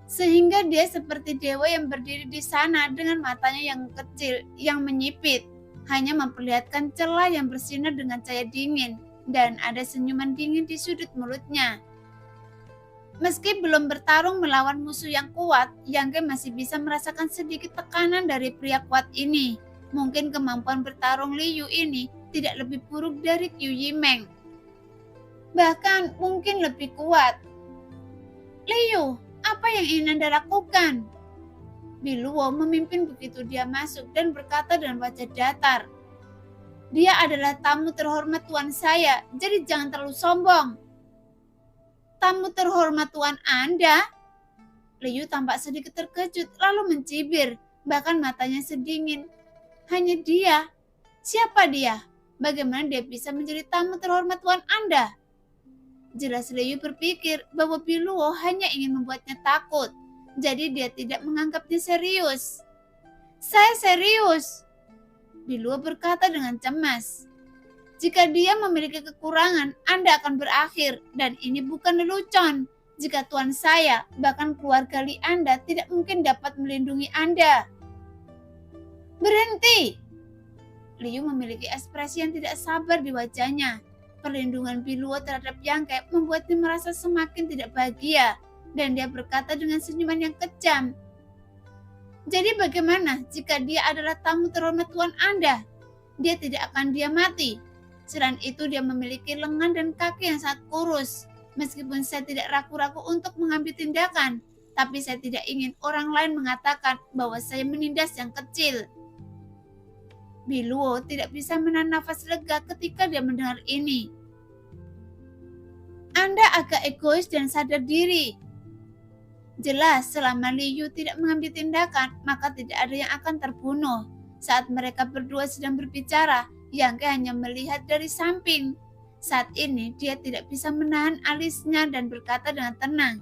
Speaker 5: Sehingga dia seperti dewa yang berdiri di sana dengan matanya yang kecil, yang menyipit. Hanya memperlihatkan celah yang bersinar dengan cahaya dingin. Dan ada senyuman dingin di sudut mulutnya. Meski belum bertarung melawan musuh yang kuat, Yang Ke masih bisa merasakan sedikit tekanan dari pria kuat ini. Mungkin kemampuan bertarung Liu ini tidak lebih buruk dari Qiu Yimeng. Bahkan mungkin lebih kuat. Liu, apa yang ingin Anda lakukan? Biluo memimpin begitu dia masuk dan berkata dengan wajah datar. Dia adalah tamu terhormat tuan saya, jadi jangan terlalu sombong. Tamu terhormat tuan Anda? Liu tampak sedikit terkejut lalu mencibir, bahkan matanya sedingin. Hanya dia? Siapa dia? Bagaimana dia bisa menjadi tamu terhormat tuan Anda? Jelas Liu berpikir bahwa Biluo hanya ingin membuatnya takut, jadi dia tidak menganggapnya serius. Saya serius, Biluo berkata dengan cemas. Jika dia memiliki kekurangan, Anda akan berakhir, dan ini bukan lelucon. Jika tuan saya, bahkan keluarga Li Anda tidak mungkin dapat melindungi Anda. Berhenti! Liu memiliki ekspresi yang tidak sabar di wajahnya. Perlindungan Biluo terhadap Yang Ke membuatnya merasa semakin tidak bahagia, dan dia berkata dengan senyuman yang kejam. Jadi bagaimana jika dia adalah tamu terhormat tuan Anda? Dia tidak akan dia mati. Selain itu dia memiliki lengan dan kaki yang sangat kurus. Meskipun saya tidak ragu-ragu untuk mengambil tindakan, tapi saya tidak ingin orang lain mengatakan bahwa saya menindas yang kecil. Biluo tidak bisa menahan nafas lega ketika dia mendengar ini. Anda agak egois dan sadar diri. Jelas selama Liu tidak mengambil tindakan, maka tidak ada yang akan terbunuh. Saat mereka berdua sedang berbicara, Yang Ke hanya melihat dari samping. Saat ini dia tidak bisa menahan alisnya dan berkata dengan tenang.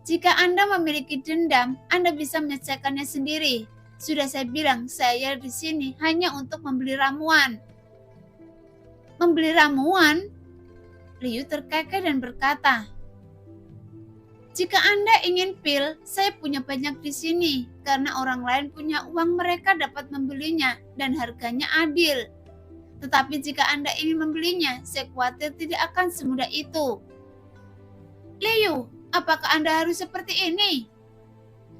Speaker 5: Jika Anda memiliki dendam, Anda bisa menyelesaikannya sendiri. Sudah saya bilang, saya di sini hanya untuk membeli ramuan. Membeli ramuan? Liu terkekeh dan berkata, jika Anda ingin pil, saya punya banyak di sini. Karena orang lain punya uang, mereka dapat membelinya dan harganya adil. Tetapi jika Anda ingin membelinya, saya khawatir tidak akan semudah itu. Liu, apakah Anda harus seperti ini?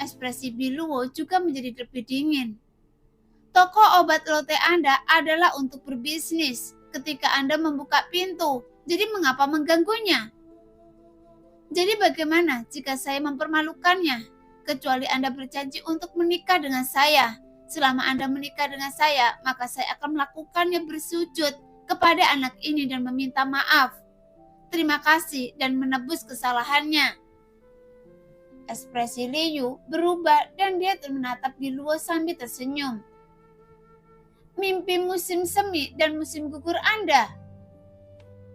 Speaker 5: Ekspresi Biluo juga menjadi lebih dingin. Toko obat lote Anda adalah untuk berbisnis. Ketika Anda membuka pintu, jadi mengapa mengganggunya? Jadi bagaimana jika saya mempermalukannya? Kecuali Anda berjanji untuk menikah dengan saya. Selama Anda menikah dengan saya, maka saya akan melakukannya bersujud kepada anak ini dan meminta maaf. Terima kasih dan menebus kesalahannya. Ekspresi Liu berubah dan dia menatap Biluo sambil tersenyum. Mimpi musim semi dan musim gugur Anda?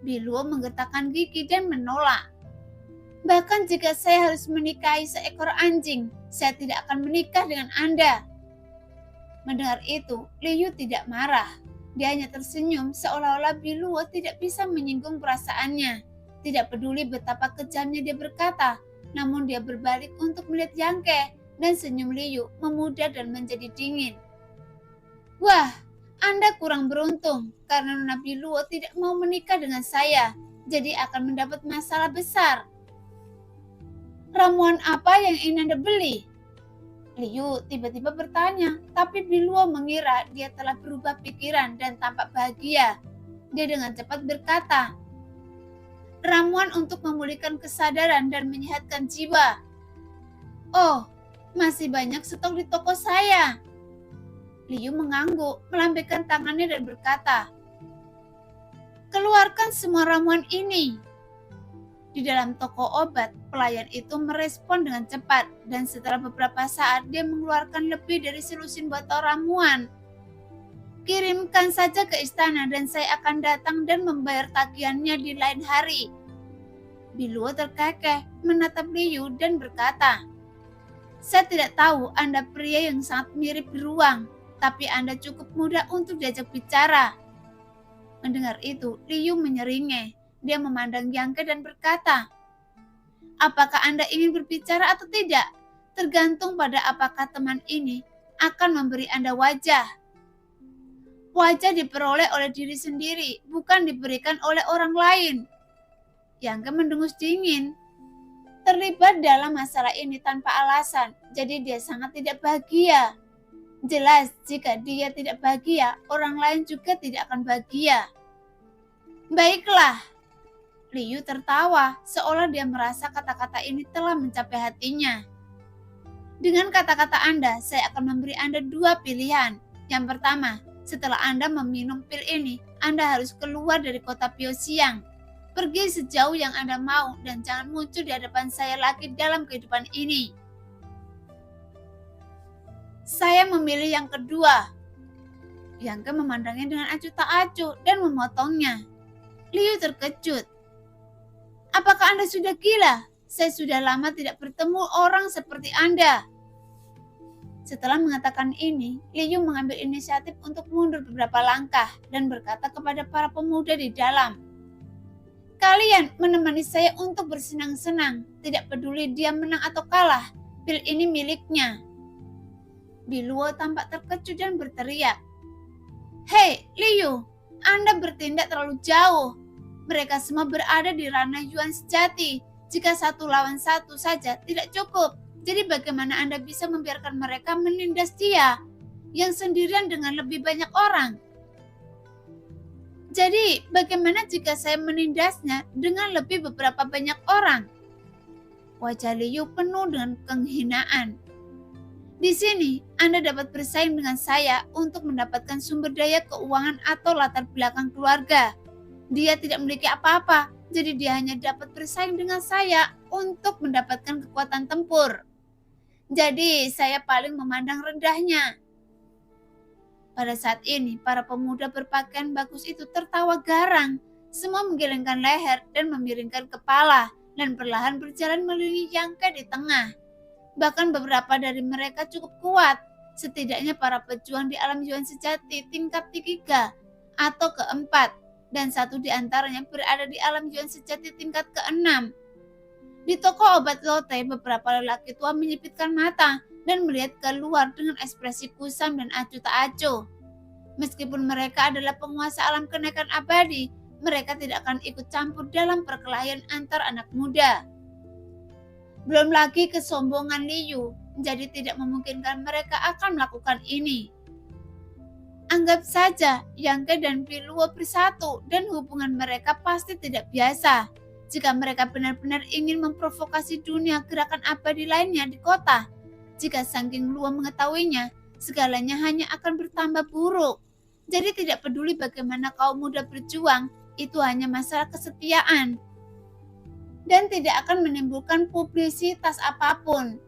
Speaker 5: Biluo menggertakkan gigi dan menolak. Bahkan jika saya harus menikahi seekor anjing, saya tidak akan menikah dengan Anda. Mendengar itu, Liu tidak marah. Dia hanya tersenyum seolah-olah Biluo tidak bisa menyinggung perasaannya. Tidak peduli betapa kejamnya dia berkata, namun dia berbalik untuk melihat Yang Ke dan senyum Liu memudar dan menjadi dingin. Wah, Anda kurang beruntung karena Nona Biluo tidak mau menikah dengan saya, jadi akan mendapat masalah besar. Ramuan apa yang ingin Anda beli? Liu tiba-tiba bertanya, tapi Biluo mengira dia telah berubah pikiran dan tampak bahagia. Dia dengan cepat berkata, ramuan untuk memulihkan kesadaran dan menyehatkan jiwa. Oh, masih banyak stok di toko saya. Liu mengangguk, melambaikan tangannya dan berkata, keluarkan semua ramuan ini. Di dalam toko obat, pelayan itu merespon dengan cepat dan setelah beberapa saat dia mengeluarkan lebih dari selusin botol ramuan. Kirimkan saja ke istana dan saya akan datang dan membayar tagihannya di lain hari. Biluo terkekeh menatap Liu dan berkata, saya tidak tahu Anda pria yang sangat mirip beruang, tapi Anda cukup mudah untuk diajak bicara. Mendengar itu, Liu menyeringai. Dia memandang Yang Ke dan berkata, apakah Anda ingin berbicara atau tidak? Tergantung pada apakah teman ini akan memberi Anda wajah. Wajah diperoleh oleh diri sendiri, bukan diberikan oleh orang lain. Yang Ke mendengus dingin. Terlibat dalam masalah ini tanpa alasan, jadi dia sangat tidak bahagia. Jelas, jika dia tidak bahagia, orang lain juga tidak akan bahagia. Baiklah. Liu tertawa, seolah dia merasa kata-kata ini telah mencapai hatinya. Dengan kata-kata Anda, saya akan memberi Anda dua pilihan. Yang pertama, Setelah Anda meminum pil ini, Anda harus keluar dari kota Piosiang. Pergi sejauh yang Anda mau dan jangan muncul di hadapan saya lagi dalam kehidupan ini. Saya memilih yang kedua. Yang memandangnya dengan acuh tak acuh dan memotongnya. Liu terkejut. Apakah Anda sudah gila? Saya sudah lama tidak bertemu orang seperti Anda. Setelah mengatakan ini, Liu mengambil inisiatif untuk mundur beberapa langkah dan berkata kepada para pemuda di dalam, "Kalian menemani saya untuk bersenang-senang, tidak peduli dia menang atau kalah, pil ini miliknya." Biluo tampak terkejut dan berteriak, "Hei, Liu, Anda bertindak terlalu jauh. Mereka semua berada di ranah Yuan sejati. Jika 1 lawan 1 saja tidak cukup, jadi bagaimana Anda bisa membiarkan mereka menindas dia yang sendirian dengan lebih banyak orang? Jadi bagaimana jika saya menindasnya dengan lebih beberapa banyak orang?" Wajah Liu penuh dengan penghinaan. "Di sini Anda dapat bersaing dengan saya untuk mendapatkan sumber daya keuangan atau latar belakang keluarga. Dia tidak memiliki apa-apa, jadi dia hanya dapat bersaing dengan saya untuk mendapatkan kekuatan tempur. Jadi saya paling memandang rendahnya." Pada saat ini, para pemuda berpakaian bagus itu tertawa garang. Semua menggelengkan leher dan memiringkan kepala dan perlahan berjalan melingkari Yang Ke di tengah. Bahkan beberapa dari mereka cukup kuat. Setidaknya para pejuang di alam Yuan sejati tingkat 3 atau ke-4 dan satu di antaranya berada di alam Yuan sejati tingkat ke-6. Di toko obat Lotte, beberapa lelaki tua menyipitkan mata dan melihat keluar dengan ekspresi kusam dan acuh tak acuh. Meskipun mereka adalah penguasa alam kenaikan abadi, mereka tidak akan ikut campur dalam perkelahian antar anak muda. Belum lagi kesombongan Liu, jadi tidak memungkinkan mereka akan melakukan ini. Anggap saja Yang Ke dan Biluo bersatu dan hubungan mereka pasti tidak biasa. Jika mereka benar-benar ingin memprovokasi dunia gerakan abadi lainnya di kota, jika saking Luo mengetahuinya, segalanya hanya akan bertambah buruk. Jadi tidak peduli bagaimana kaum muda berjuang, itu hanya masalah kesetiaan. Dan tidak akan menimbulkan publisitas apapun.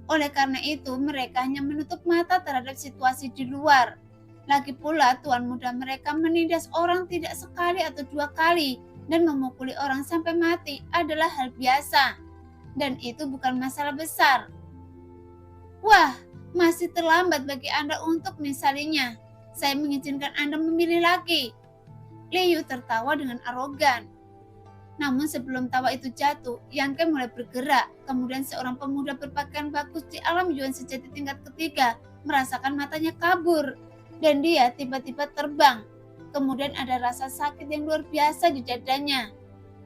Speaker 5: Oleh karena itu, mereka hanya menutup mata terhadap situasi di luar. Lagi pula, tuan muda mereka menindas orang tidak sekali atau 2 kali dan memukuli orang sampai mati adalah hal biasa. Dan itu bukan masalah besar. Wah, masih terlambat bagi Anda untuk menyesalinya. Saya mengizinkan Anda memilih lagi. Liu tertawa dengan arogan. Namun sebelum tawa itu jatuh, Yang Ke mulai bergerak. Kemudian seorang pemuda berpakaian bagus di alam Yuan sejati tingkat 3 merasakan matanya kabur. Dan dia tiba-tiba terbang. Kemudian ada rasa sakit yang luar biasa di dadanya.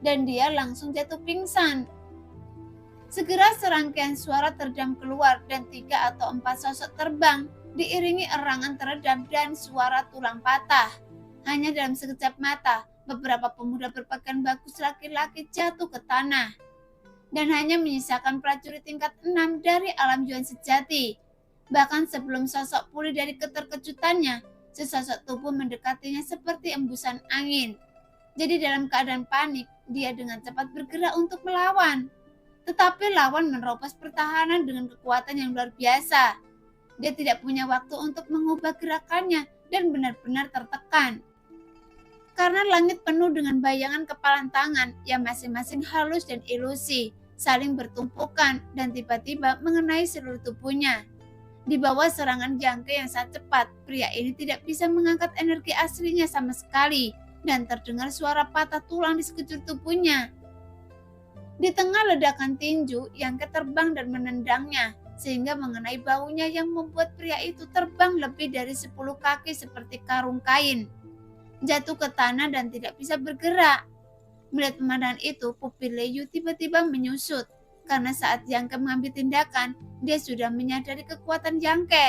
Speaker 5: Dan dia langsung jatuh pingsan. Segera serangkaian suara teredam keluar dan 3 atau 4 sosok terbang diiringi erangan teredam dan suara tulang patah. Hanya dalam sekejap mata, beberapa pemuda berpakaian bagus laki-laki jatuh ke tanah. Dan hanya menyisakan prajurit tingkat 6 dari alam Yuan sejati. Bahkan sebelum sosok pulih dari keterkejutannya, sesosok tubuh mendekatinya seperti embusan angin. Jadi dalam keadaan panik, dia dengan cepat bergerak untuk melawan. Tetapi lawan menerobos pertahanan dengan kekuatan yang luar biasa. Dia tidak punya waktu untuk mengubah gerakannya dan benar-benar tertekan. Karena langit penuh dengan bayangan kepalan tangan yang masing-masing halus dan ilusi, saling bertumpukan dan tiba-tiba mengenai seluruh tubuhnya. Di bawah serangan Yang Ke yang sangat cepat, pria ini tidak bisa mengangkat energi aslinya sama sekali dan terdengar suara patah tulang di sekujur tubuhnya. Di tengah ledakan tinju, Yang Ke terbang dan menendangnya sehingga mengenai bahunya yang membuat pria itu terbang lebih dari 10 kaki seperti karung kain. Jatuh ke tanah dan tidak bisa bergerak. Melihat pemandangan itu, pupil Liu tiba-tiba menyusut. Karena saat Yang Ke mengambil tindakan, dia sudah menyadari kekuatan Yang Ke.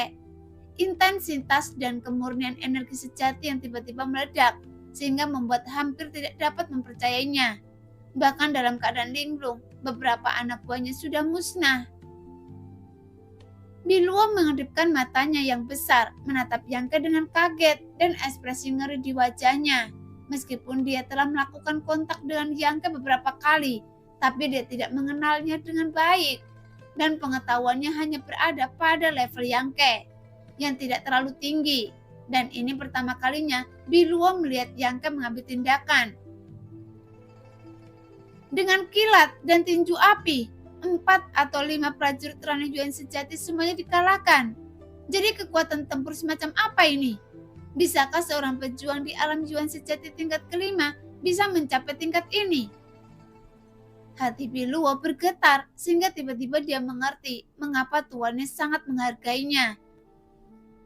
Speaker 5: Intensitas dan kemurnian energi sejati yang tiba-tiba meledak, sehingga membuat hampir tidak dapat mempercayainya. Bahkan dalam keadaan linglung, beberapa anak buahnya sudah musnah. Biluo mengedipkan matanya yang besar, menatap Yangke dengan kaget dan ekspresi ngeri di wajahnya. Meskipun dia telah melakukan kontak dengan Yangke beberapa kali, tapi dia tidak mengenalnya dengan baik. Dan pengetahuannya hanya berada pada level Yangke yang tidak terlalu tinggi. Dan ini pertama kalinya Biluo melihat Yangke mengambil tindakan. Dengan kilat dan tinju api, 4 atau 5 prajurit Rani Yuan sejati semuanya dikalahkan. Jadi kekuatan tempur semacam apa ini? Bisakah seorang pejuang di alam Yuan sejati tingkat kelima bisa mencapai tingkat ini? Hati Biluo bergetar sehingga tiba-tiba dia mengerti mengapa tuannya sangat menghargainya.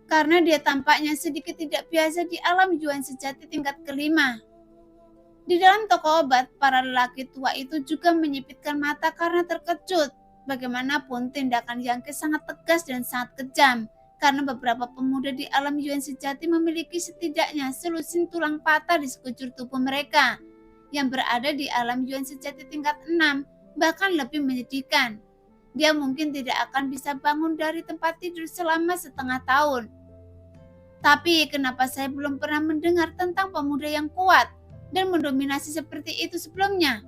Speaker 5: Karena dia tampaknya sedikit tidak biasa di alam Yuan sejati tingkat kelima. Di dalam toko obat, para lelaki tua itu juga menyipitkan mata karena terkejut. Bagaimanapun tindakan Yangke sangat tegas dan sangat kejam. Karena beberapa pemuda di alam Yuan sejati memiliki setidaknya selusin tulang patah di sekujur tubuh mereka. Yang berada di alam Yuan sejati tingkat 6, bahkan lebih menyedihkan. Dia mungkin tidak akan bisa bangun dari tempat tidur selama setengah tahun. Tapi kenapa saya belum pernah mendengar tentang pemuda yang kuat dan mendominasi seperti itu sebelumnya?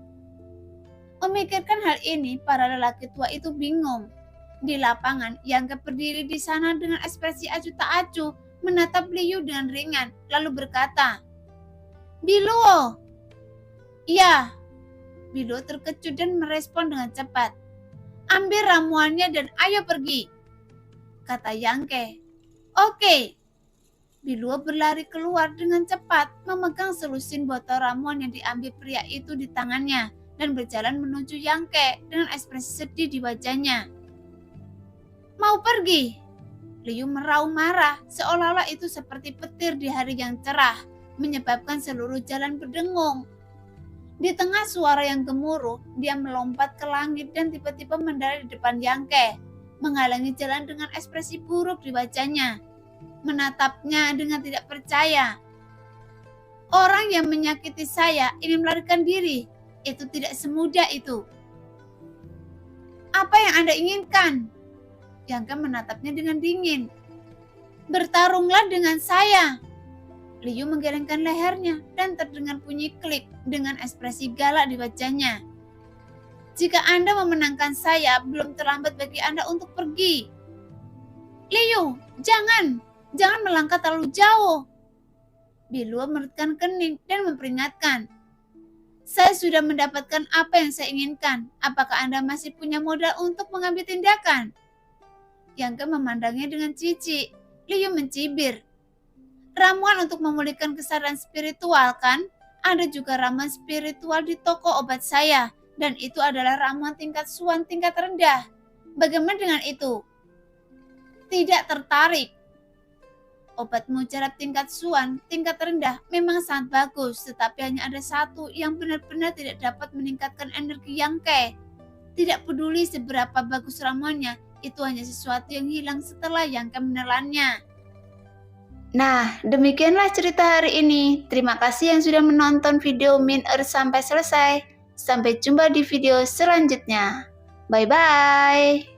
Speaker 5: Memikirkan hal ini, para lelaki tua itu bingung. Di lapangan, Yangke berdiri di sana dengan ekspresi acuh tak acuh, menatap Liu dengan ringan, lalu berkata, "Biluo!" "Iya." Biluo terkejut dan merespon dengan cepat. "Ambil ramuannya dan ayo pergi," kata Yangke. "Oke." Biluo berlari keluar dengan cepat, memegang selusin botol ramuan yang diambil pria itu di tangannya, dan berjalan menuju Yangke dengan ekspresi sedih di wajahnya. "Mau pergi?" Liu meraung marah, seolah-olah itu seperti petir di hari yang cerah, menyebabkan seluruh jalan berdengung. Di tengah suara yang gemuruh, dia melompat ke langit dan tiba-tiba mendarat di depan Yangke, menghalangi jalan dengan ekspresi buruk di wajahnya, menatapnya dengan tidak percaya. "Orang yang menyakiti saya ingin melarikan diri, itu tidak semudah itu." "Apa yang Anda inginkan?" Yangke menatapnya dengan dingin. "Bertarunglah dengan saya." Liu menggelengkan lehernya dan terdengar bunyi klik dengan ekspresi galak di wajahnya. "Jika Anda memenangkan saya, belum terlambat bagi Anda untuk pergi." "Liu, jangan melangkah terlalu jauh." Biluo mengerutkan kening dan memperingatkan. "Saya sudah mendapatkan apa yang saya inginkan. Apakah Anda masih punya modal untuk mengambil tindakan?" Yangke memandangnya dengan jijik. Liu mencibir. "Ramuan untuk memulihkan kesadaran spiritual, kan? Ada juga ramuan spiritual di toko obat saya, dan itu adalah ramuan tingkat Suan tingkat rendah. Bagaimana dengan itu?" "Tidak tertarik. Obat mujarab tingkat Suan tingkat rendah memang sangat bagus, tetapi hanya ada satu yang benar-benar tidak dapat meningkatkan energi Yangke. Tidak peduli seberapa bagus ramuannya, itu hanya sesuatu yang hilang setelah Yangke menelannya." Nah, demikianlah cerita hari ini. Terima kasih yang sudah menonton video Min Earth sampai selesai. Sampai jumpa di video selanjutnya. Bye-bye.